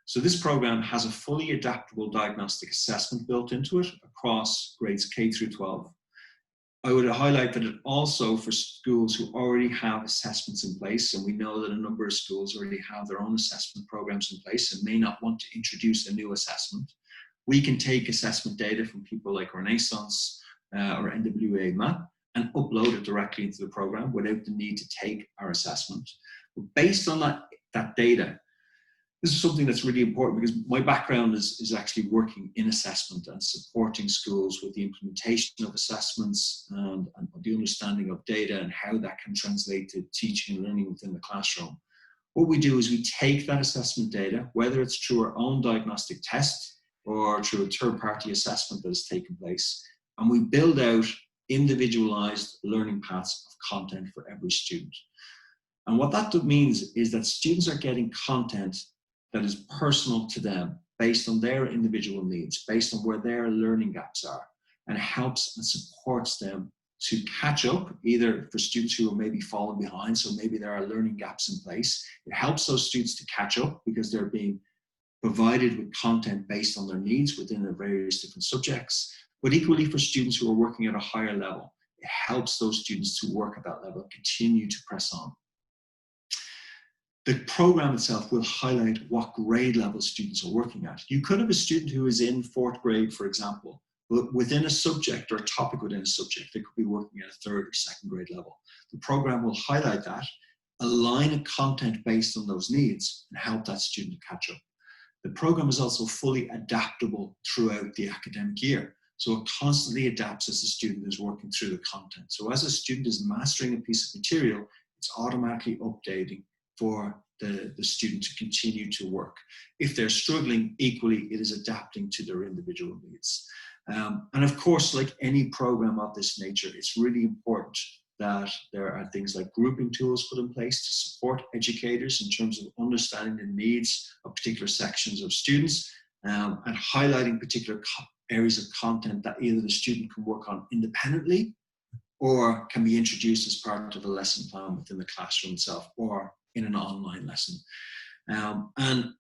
So this program has a fully adaptable diagnostic assessment built into it across grades K-12. I would highlight that it also, for schools who already have assessments in place, and we know that a number of schools already have their own assessment programs in place and may not want to introduce a new assessment, we can take assessment data from people like Renaissance or NWA MAP and upload it directly into the program without the need to take our assessment. But based on that data, this is something that's really important because my background is actually working in assessment and supporting schools with the implementation of assessments and the understanding of data and how that can translate to teaching and learning within the classroom. What we do is we take that assessment data, whether it's through our own diagnostic test or through a third-party assessment that has taken place, and we build out individualized learning paths of content for every student. And what that means is that students are getting content that is personal to them, based on their individual needs, based on where their learning gaps are, and helps and supports them to catch up, either for students who are maybe falling behind, so maybe there are learning gaps in place. It helps those students to catch up because they're being provided with content based on their needs within their various different subjects. But equally for students who are working at a higher level, it helps those students to work at that level, continue to press on. The program itself will highlight what grade level students are working at. You could have a student who is in 4th grade, for example, but within a subject or a topic within a subject, they could be working at a 3rd or 2nd grade level. The program will highlight that, align a content based on those needs, and help that student to catch up. The program is also fully adaptable throughout the academic year. So it constantly adapts as the student is working through the content. So as a student is mastering a piece of material, it's automatically updating for the student to continue to work. If they're struggling, equally, it is adapting to their individual needs. And of course, like any program of this nature, it's really important that there are things like grouping tools put in place to support educators in terms of understanding the needs of particular sections of students and highlighting particular areas of content that either the student can work on independently or can be introduced as part of a lesson plan within the classroom itself or in an online lesson. And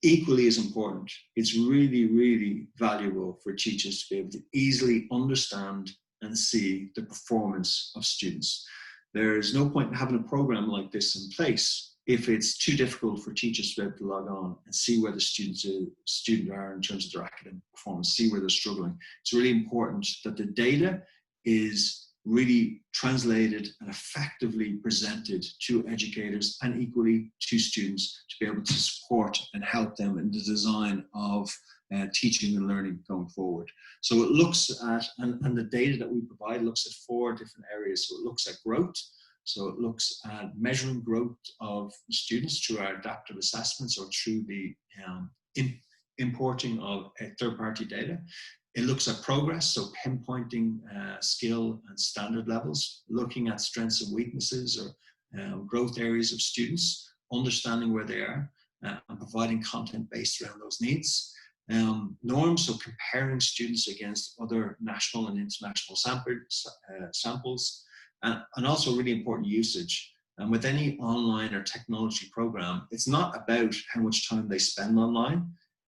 equally as important, it's really, really valuable for teachers to be able to easily understand and see the performance of students. There's no point in having a program like this in place if it's too difficult for teachers to be able to log on and see where the students are in terms of their academic performance, see where they're struggling. It's really important that the data is really translated and effectively presented to educators and equally to students to be able to support and help them in the design of teaching and learning going forward. So it looks at, and the data that we provide looks at 4 different areas. So it looks at growth. So it looks at measuring growth of students through our adaptive assessments or through the importing of third-party data. It looks at progress, so pinpointing skill and standard levels, looking at strengths and weaknesses or growth areas of students, understanding where they are, and providing content based around those needs. Norms, so comparing students against other national and international samples, and also really important usage. And with any online or technology program, it's not about how much time they spend online.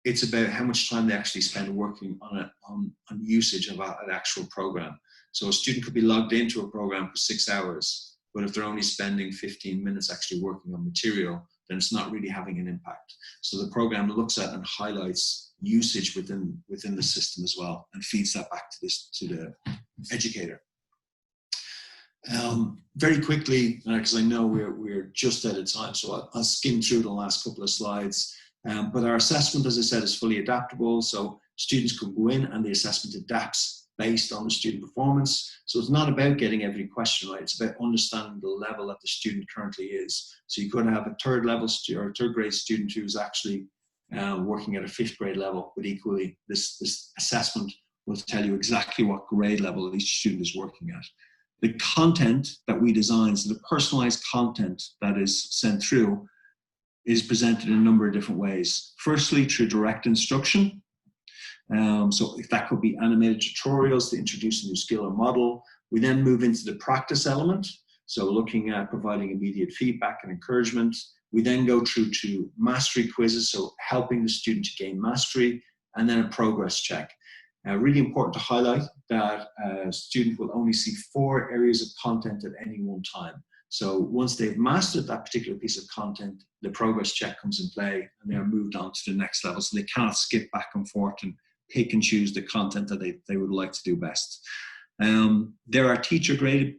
It's about how much time they actually spend working on usage of an actual program. So a student could be logged into a program for 6 hours, but if they're only spending 15 minutes actually working on material, then it's not really having an impact. So the program looks at and highlights usage within the system as well and feeds that back to the educator. Very quickly, because I know we're just out of time, so I'll skim through the last couple of slides. But our assessment, as I said, is fully adaptable. So students can go in and the assessment adapts based on the student performance. So it's not about getting every question right. It's about understanding the level that the student currently is. So you could have a 3rd level or a 3rd grade student who's actually working at a 5th grade level, but equally this assessment will tell you exactly what grade level each student is working at. The content that we design, so the personalized content that is sent through, is presented in a number of different ways. Firstly, through direct instruction. So if that could be animated tutorials to introduce a new skill or model. We then move into the practice element. So looking at providing immediate feedback and encouragement. We then go through to mastery quizzes, so helping the student to gain mastery, and then a progress check. Really important to highlight that a student will only see 4 areas of content at any one time. So once they've mastered that particular piece of content, the progress check comes in play and they're moved on to the next level. So they cannot skip back and forth and pick and choose the content that they would like to do best. There are teacher-graded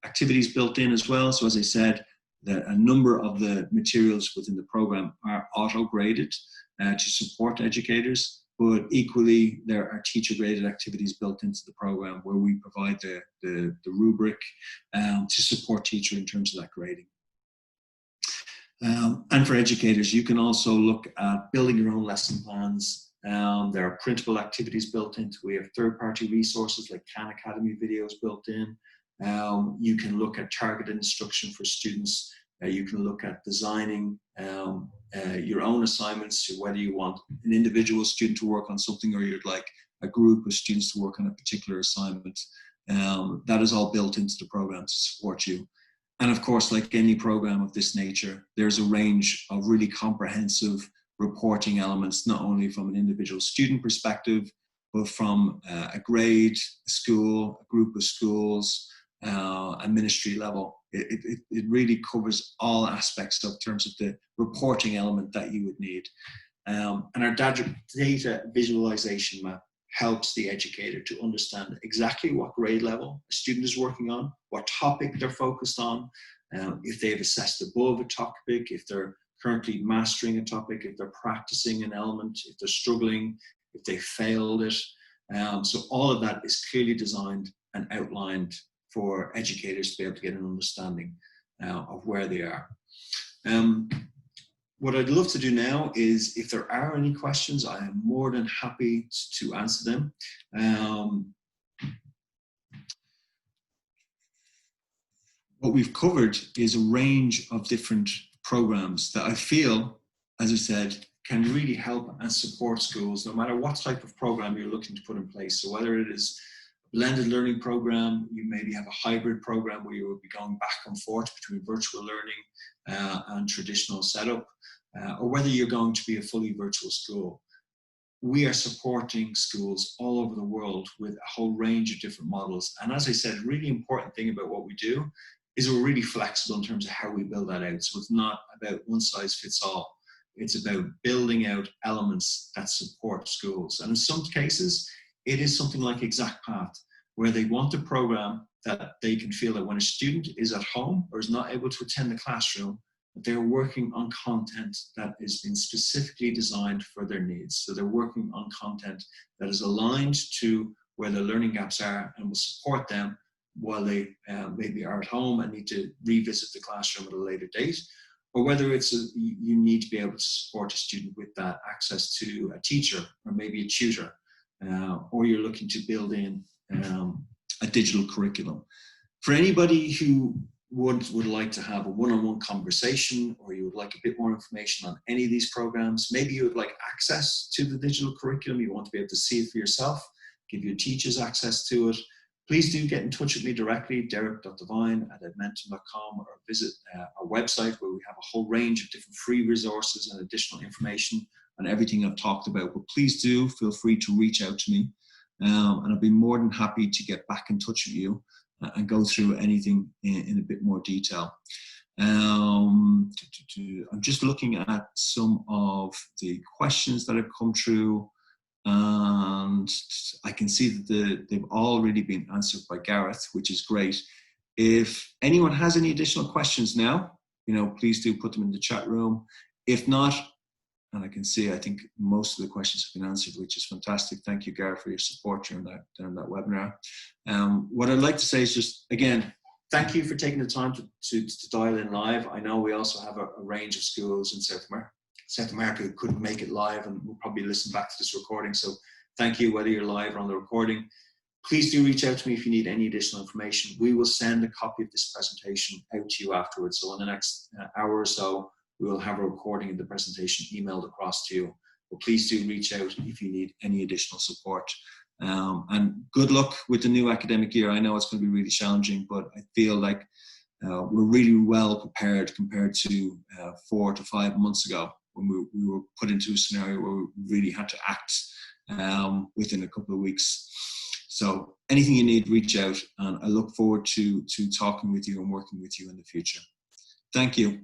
activities built in as well. So as I said, a number of the materials within the program are auto-graded to support educators, but equally there are teacher-graded activities built into the program where we provide the rubric to support teacher in terms of that grading. And for educators, you can also look at building your own lesson plans. There are printable activities built into. We have third-party resources like Khan Academy videos built in. You can look at targeted instruction for students. You can look at designing your own assignments, whether you want an individual student to work on something or you'd like a group of students to work on a particular assignment. That is all built into the program to support you. And of course, like any program of this nature, there's a range of really comprehensive reporting elements, not only from an individual student perspective, but from a grade, a school, a group of schools, a ministry level. It really covers all aspects of terms of the reporting element that you would need. And our data visualization map helps the educator to understand exactly what grade level a student is working on, what topic they're focused on, if they've assessed above a topic, if they're currently mastering a topic, if they're practicing an element, if they're struggling, if they failed it. So all of that is clearly designed and outlined for educators to be able to get an understanding of where they are. What I'd love to do now is, if there are any questions, I am more than happy to answer them. What we've covered is a range of different programs that I feel, as I said, can really help and support schools, no matter what type of program you're looking to put in place. So whether it is a blended learning program, you maybe have a hybrid program where you will be going back and forth between virtual learning and traditional setup, or whether you're going to be a fully virtual school. We are supporting schools all over the world with a whole range of different models. And as I said, really important thing about what we do is we're really flexible in terms of how we build that out. So it's not about one size fits all. It's about building out elements that support schools. And in some cases, it is something like Exact Path, where they want a program that they can feel that when a student is at home or is not able to attend the classroom, that they're working on content that has been specifically designed for their needs. So they're working on content that is aligned to where their learning gaps are and will support them while they maybe are at home and need to revisit the classroom at a later date, or whether it's you need to be able to support a student with that access to a teacher or maybe a tutor, or you're looking to build in a digital curriculum. For anybody who would like to have a one-on-one conversation, or you would like a bit more information on any of these programs, maybe you would like access to the digital curriculum, you want to be able to see it for yourself, give your teachers access to it, please do get in touch with me directly, derek.devine@edmentum.com, or visit our website where we have a whole range of different free resources and additional information on everything I've talked about. But please do feel free to reach out to me, and I'll be more than happy to get back in touch with you and go through anything in a bit more detail. I'm just looking at some of the questions that have come through, and I can see that they've already been answered by Gareth, which is great. If anyone has any additional questions now, please do put them in the chat room. If not, and I can see, I think most of the questions have been answered, which is fantastic. Thank you, Gareth, for your support during that webinar. What I'd like to say is just, again, thank you for taking the time to dial in live. I know we also have a range of schools in South America who couldn't make it live and will probably listen back to this recording. So thank you, whether you're live or on the recording. Please do reach out to me if you need any additional information. We will send a copy of this presentation out to you afterwards. So in the next hour or so, we will have a recording of the presentation emailed across to you. But please do reach out if you need any additional support. And good luck with the new academic year. I know it's going to be really challenging, but I feel like we're really well prepared compared to 4 to 5 months ago, when we were put into a scenario where we really had to act within a couple of weeks. So anything you need, reach out, and I look forward to talking with you and working with you in the future. Thank you.